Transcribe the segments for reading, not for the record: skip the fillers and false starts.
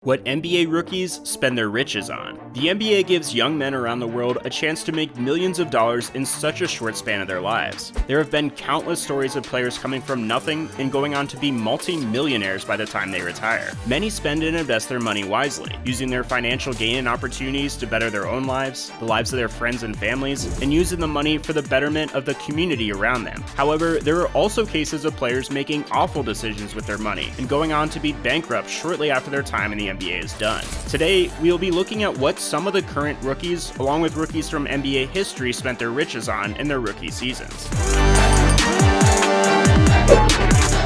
What NBA rookies spend their riches on. The NBA gives young men around the world a chance to make millions of dollars in such a short span of their lives. There have been countless stories of players coming from nothing and going on to be multi-millionaires by the time they retire. Many spend and invest their money wisely, using their financial gain and opportunities to better their own lives, the lives of their friends and families, and using the money for the betterment of the community around them. However, there are also cases of players making awful decisions with their money and going on to be bankrupt shortly after their time in the NBA is done. Today, we'll be looking at what some of the current rookies, along with rookies from NBA history, spent their riches on in their rookie seasons.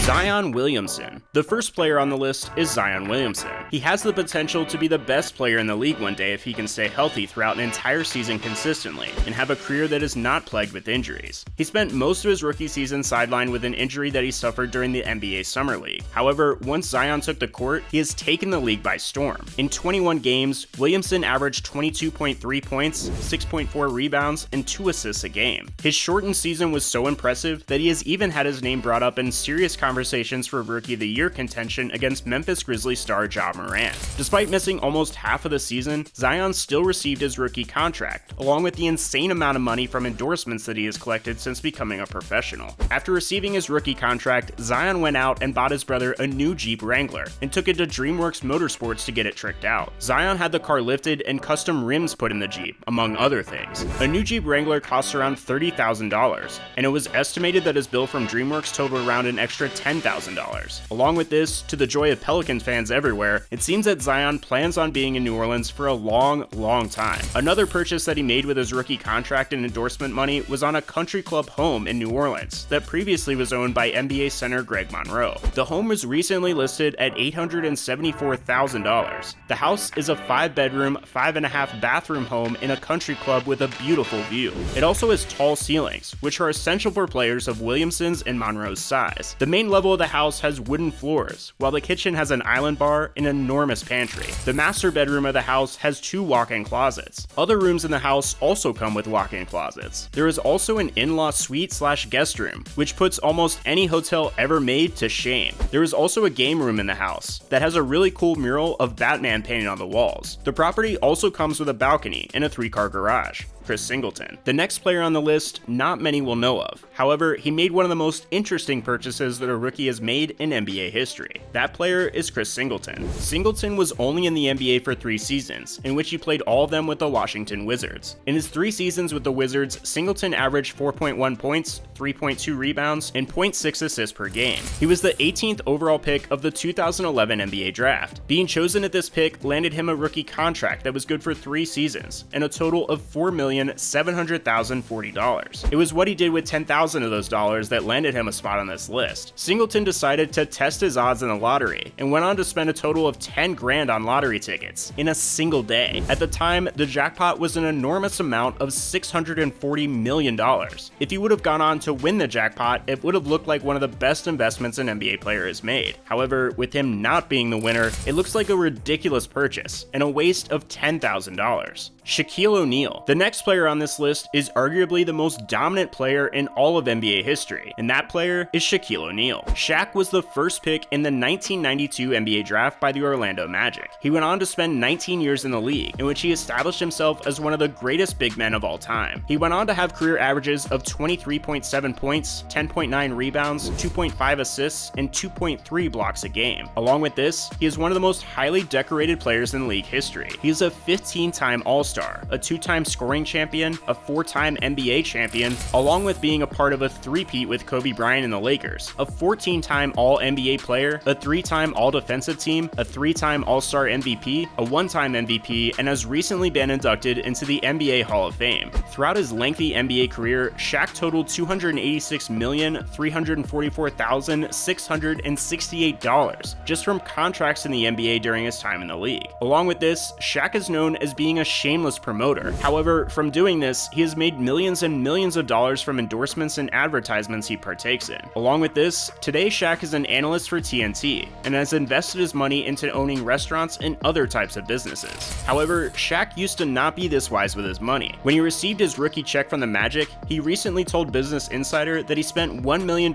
Zion Williamson. The first player on the list is Zion Williamson. He has the potential to be the best player in the league one day if he can stay healthy throughout an entire season consistently and have a career that is not plagued with injuries. He spent most of his rookie season sidelined with an injury that he suffered during the NBA Summer League. However, once Zion took the court, he has taken the league by storm. In 21 games, Williamson averaged 22.3 points, 6.4 rebounds, and 2 assists a game. His shortened season was so impressive that he has even had his name brought up in serious conversations for Rookie of the Year contention against Memphis Grizzlies star Ja Morant. Despite missing almost half of the season, Zion still received his rookie contract, along with the insane amount of money from endorsements that he has collected since becoming a professional. After receiving his rookie contract, Zion went out and bought his brother a new Jeep Wrangler and took it to DreamWorks Motorsports to get it tricked out. Zion had the car lifted and custom rims put in the Jeep, among other things. A new Jeep Wrangler costs around $30,000, and it was estimated that his bill from DreamWorks totaled around an extra $10,000. Along with this, to the joy of Pelicans fans everywhere, it seems that Zion plans on being in New Orleans for a long time. Another purchase that he made with his rookie contract and endorsement money was on a country club home in New Orleans that previously was owned by NBA center Greg Monroe. The home was recently listed at $874,000. The house is a 5-bedroom, 5.5-bathroom home in a country club with a beautiful view. It also has tall ceilings, which are essential for players of Williamson's and Monroe's size. The main level of the house has wooden floors, while the kitchen has an island bar and an enormous pantry. The master bedroom of the house has 2 walk-in closets. Other rooms in the house also come with walk-in closets. There is also an in-law suite/guest room, which puts almost any hotel ever made to shame. There is also a game room in the house that has a really cool mural of Batman painted on the walls. The property also comes with a balcony and a 3-car garage. Chris Singleton. The next player on the list, not many will know of. However, he made one of the most interesting purchases that a rookie has made in NBA history. That player is Chris Singleton. Singleton was only in the NBA for 3 seasons, in which he played all of them with the Washington Wizards. In his 3 seasons with the Wizards, Singleton averaged 4.1 points, 3.2 rebounds, and 0.6 assists per game. He was the 18th overall pick of the 2011 NBA draft. Being chosen at this pick landed him a rookie contract that was good for 3 seasons, and a total of $4,700,040. It was what he did with $10,000 of those dollars that landed him a spot on this list. Singleton decided to test his odds in the lottery and went on to spend a total of $10 grand on lottery tickets in a single day. At the time, the jackpot was an enormous amount of $640 million. If he would have gone on to win the jackpot, it would have looked like one of the best investments an NBA player has made. However, with him not being the winner, it looks like a ridiculous purchase and a waste of $10,000. Shaquille O'Neal. The next player on this list is arguably the most dominant player in all of NBA history, and that player is Shaquille O'Neal. Shaq was the first pick in the 1992 NBA draft by the Orlando Magic. He went on to spend 19 years in the league, in which he established himself as one of the greatest big men of all time. He went on to have career averages of 23.7 points, 10.9 rebounds, 2.5 assists, and 2.3 blocks a game. Along with this, he is one of the most highly decorated players in league history. He is a 15-time All-Star, a 2-time scoring champion, a 4-time NBA champion, along with being a part of a 3-peat with Kobe Bryant and the Lakers, a 14-time All-NBA player, a 3-time All-Defensive Team, a 3-time All-Star MVP, a 1-time MVP, and has recently been inducted into the NBA Hall of Fame. Throughout his lengthy NBA career, Shaq totaled $286,344,668 just from contracts in the NBA during his time in the league. Along with this, Shaq is known as being a shameless shameless promoter. However, from doing this, he has made millions and millions of dollars from endorsements and advertisements he partakes in. Along with this, today Shaq is an analyst for TNT and has invested his money into owning restaurants and other types of businesses. However, Shaq used to not be this wise with his money. When he received his rookie check from the Magic, he recently told Business Insider that he spent $1 million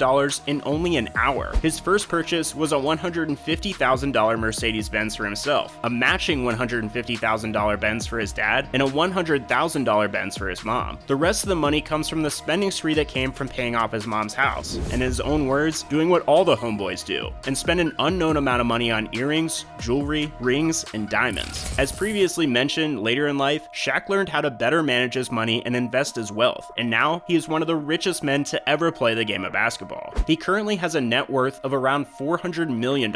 in only an hour. His first purchase was a $150,000 Mercedes-Benz for himself, a matching $150,000 Benz for his dad, and a $100,000 Benz for his mom. The rest of the money comes from the spending spree that came from paying off his mom's house, and in his own words, doing what all the homeboys do, and spend an unknown amount of money on earrings, jewelry, rings, and diamonds. As previously mentioned, later in life, Shaq learned how to better manage his money and invest his wealth, and now he is one of the richest men to ever play the game of basketball. He currently has a net worth of around $400 million.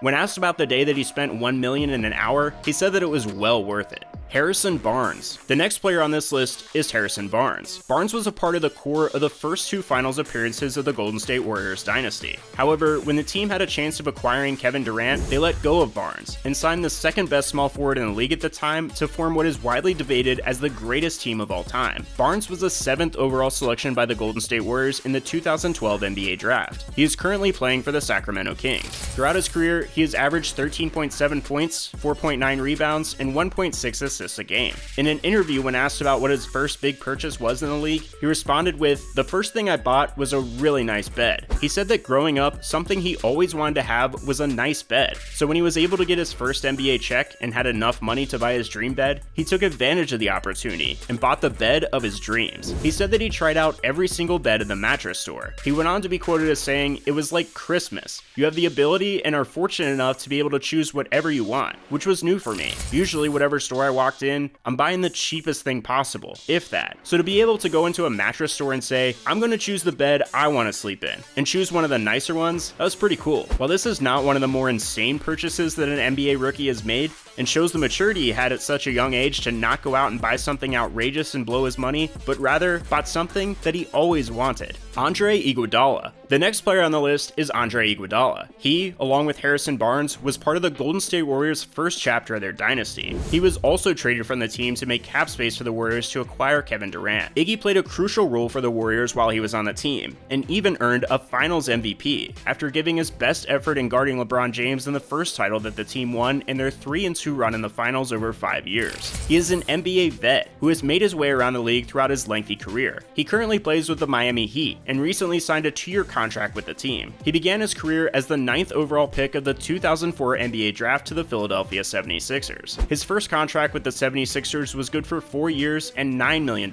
When asked about the day that he spent $1 million in an hour, he said that it was well worth it. Harrison Barnes. The next player on this list is Harrison Barnes. Barnes was a part of the core of the first two finals appearances of the Golden State Warriors dynasty. However, when the team had a chance of acquiring Kevin Durant, they let go of Barnes and signed the second best small forward in the league at the time to form what is widely debated as the greatest team of all time. Barnes was the 7th overall selection by the Golden State Warriors in the 2012 NBA draft. He is currently playing for the Sacramento Kings. Throughout his career, he has averaged 13.7 points, 4.9 rebounds, and 1.6 assists a game. In an interview when asked about what his first big purchase was in the league, he responded with, "The first thing I bought was a really nice bed." He said that growing up, something he always wanted to have was a nice bed. So when he was able to get his first NBA check and had enough money to buy his dream bed, he took advantage of the opportunity and bought the bed of his dreams. He said that he tried out every single bed in the mattress store. He went on to be quoted as saying, "It was like Christmas. You have the ability and are fortunate enough to be able to choose whatever you want," which was new for me. Usually whatever store I walked in, I'm buying the cheapest thing possible, if that. So to be able to go into a mattress store and say, "I'm going to choose the bed I want to sleep in," and choose one of the nicer ones, that was pretty cool. While this is not one of the more insane purchases that an NBA rookie has made, and shows the maturity he had at such a young age to not go out and buy something outrageous and blow his money, but rather bought something that he always wanted. Andre Iguodala. The next player on the list is Andre Iguodala. He, along with Harrison Barnes, was part of the Golden State Warriors' first chapter of their dynasty. He was also traded from the team to make cap space for the Warriors to acquire Kevin Durant. Iggy played a crucial role for the Warriors while he was on the team, and even earned a Finals MVP after giving his best effort in guarding LeBron James in the first title that the team won in their 3-2 run in the finals over 5 years. He is an NBA vet who has made his way around the league throughout his lengthy career. He currently plays with the Miami Heat and recently signed a 2-year contract with the team. He began his career as the 9th overall pick of the 2004 NBA draft to the Philadelphia 76ers. His first contract with the 76ers was good for 4 years and $9 million.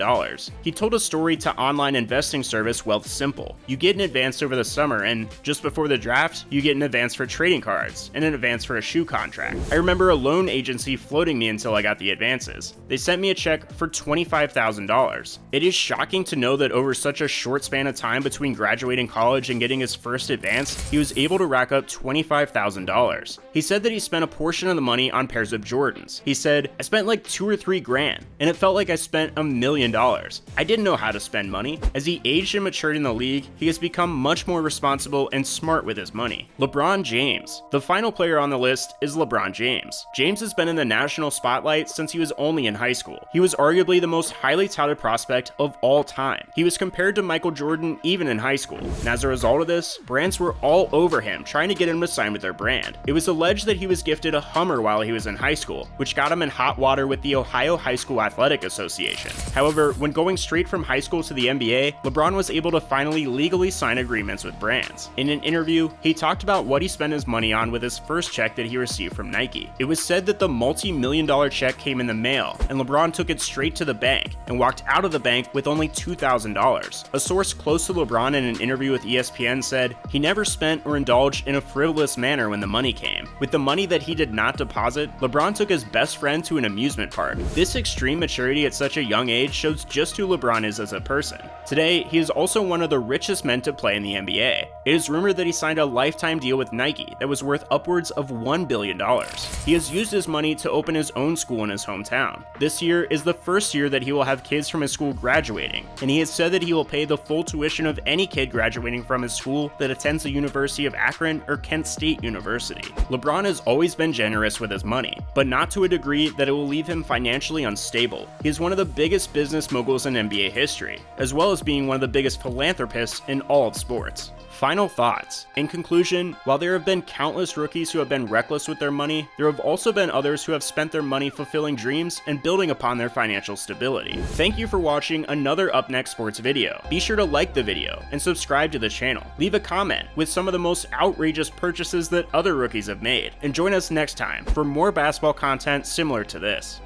He told a story to online investing service Wealthsimple. You get an advance over the summer, and just before the draft, you get an advance for trading cards and an advance for a shoe contract. I remember a loan agency floating me until I got the advances. They sent me a check for $25,000. It is shocking to know that over such a short span of time between graduating college and getting his first advance, he was able to rack up $25,000. He said that he spent a portion of the money on pairs of Jordans. He said, "I spent like $2 or $3 grand, and it felt like I spent $1 million. I didn't know how to spend money." As he aged and matured in the league, he has become much more responsible and smart with his money. LeBron James. The final player on the list is LeBron James. James has been in the national spotlight since he was only in high school. He was arguably the most highly touted prospect of all time. He was compared to Michael Jordan even in high school, and as a result of this, brands were all over him trying to get him to sign with their brand. It was alleged that he was gifted a Hummer while he was in high school, which got him in hot water with the Ohio High School Athletic Association. However, when going straight from high school to the NBA, LeBron was able to finally legally sign agreements with brands. In an interview, he talked about what he spent his money on with his first check that he received from Nike. It was said that the multi-million-dollar check came in the mail, and LeBron took it straight to the bank and walked out of the bank with only $2,000. A source close to LeBron in an interview with ESPN said, "He never spent or indulged in a frivolous manner when the money came. With the money that he did not deposit, LeBron took his best friend to an amusement park." This extreme maturity at such a young age shows just who LeBron is as a person. Today, he is also one of the richest men to play in the NBA. It is rumored that he signed a lifetime deal with Nike that was worth upwards of $1 billion. He has used his money to open his own school in his hometown. This year is the first year that he will have kids from his school graduating, and he has said that he will pay the full tuition of any kid graduating from his school that attends the University of Akron or Kent State University. LeBron has always been generous with his money, but not to a degree that it will leave him financially unstable. He is one of the biggest business moguls in NBA history, as well as being one of the biggest philanthropists in all of sports. Final thoughts. In conclusion, while there have been countless rookies who have been reckless with their money, there have also been others who have spent their money fulfilling dreams and building upon their financial stability. Thank you for watching another UpNext Sports video. Be sure to like the video and subscribe to the channel. Leave a comment with some of the most outrageous purchases that other rookies have made, and join us next time for more basketball content similar to this.